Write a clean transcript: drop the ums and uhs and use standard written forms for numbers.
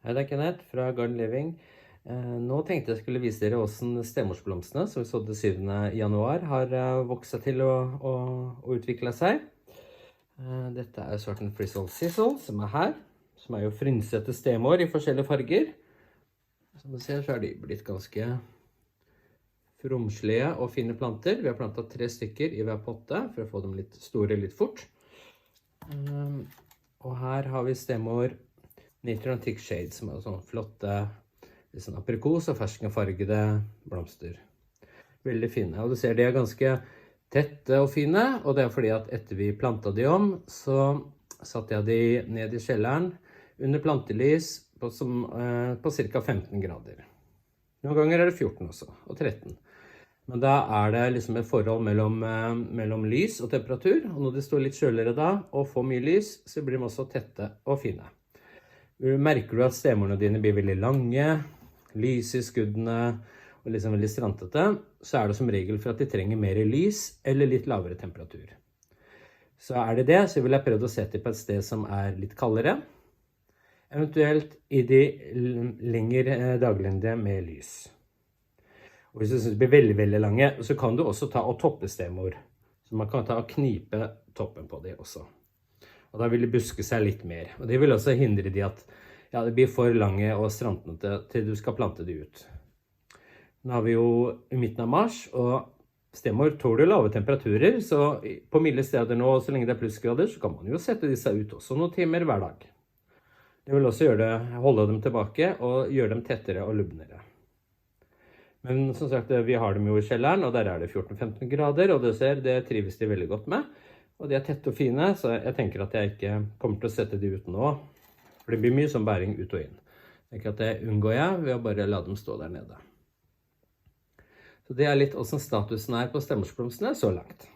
Hei, det Kenneth fra Garden Living. Nå tenkte jeg skulle vise dere hvordan stemorsblomstene, som vi sådde 7. januar, har vokst seg til å utvikle seg. Dette er sorten Frizzle Sizzle, som er her, som er jo frynsete stemor i forskjellige farger. Som du ser, så er de blitt ganske romslige og fine planter. Vi har plantet 3 stykker i hver potte, for å få dem litt store litt fort. Og her har vi stemor Nitron Thick Shade, som er sånne flotte sånn aprikos- og ferskenfargede blomster. Veldig fine, og du ser de er ganske tette og fine, og det er fordi at etter vi plantet de om, så satte jeg de ned i kjelleren under plantelys på cirka 15 grader. Noen ganger er det 14 også, og 13. Men da er det liksom et forhold mellom lys og temperatur, og når det står litt kjøligere da, og får mye lys, så blir de også tette og fine. Merker du at stemorene dine blir veldig lange, lyse i skuddene og liksom veldig strantete, så er det som regel for at de trenger mer lys eller litt lavere temperatur. Så er det det, så vil jeg prøve å sette på et sted som er litt kaldere, eventuelt i de lengre daglengde med lys. Og hvis du synes de blir veldig, veldig lange, så kan du også ta og toppe stemor. Så man kan ta og knipe toppen på de også. Og da vil de buske seg litt mer. Og det vil også hindre de at det blir for lange og strantete til du skal plante de ut. Nå har vi jo i midten av mars, og stemor tåler lave temperaturer, så på milde steder nå, så lenge det er plussgrader, så kan man jo sette disse ut også noen timer hver dag. Det vil også holde dem tilbake og gjøre dem tettere og lubnere. Men som sagt, vi har dem jo i kjelleren, og der er det 14-15 grader, og det trives de veldig godt med. Og de er tette og fine, så jeg tenker at jeg ikke kommer til å sette de ut nå. For det blir mye som bæring ut og inn. Jeg tenker at det unngår jeg ved å bare la dem stå der nede. Så det er litt hvordan statusen er på stemorsblomstene så langt.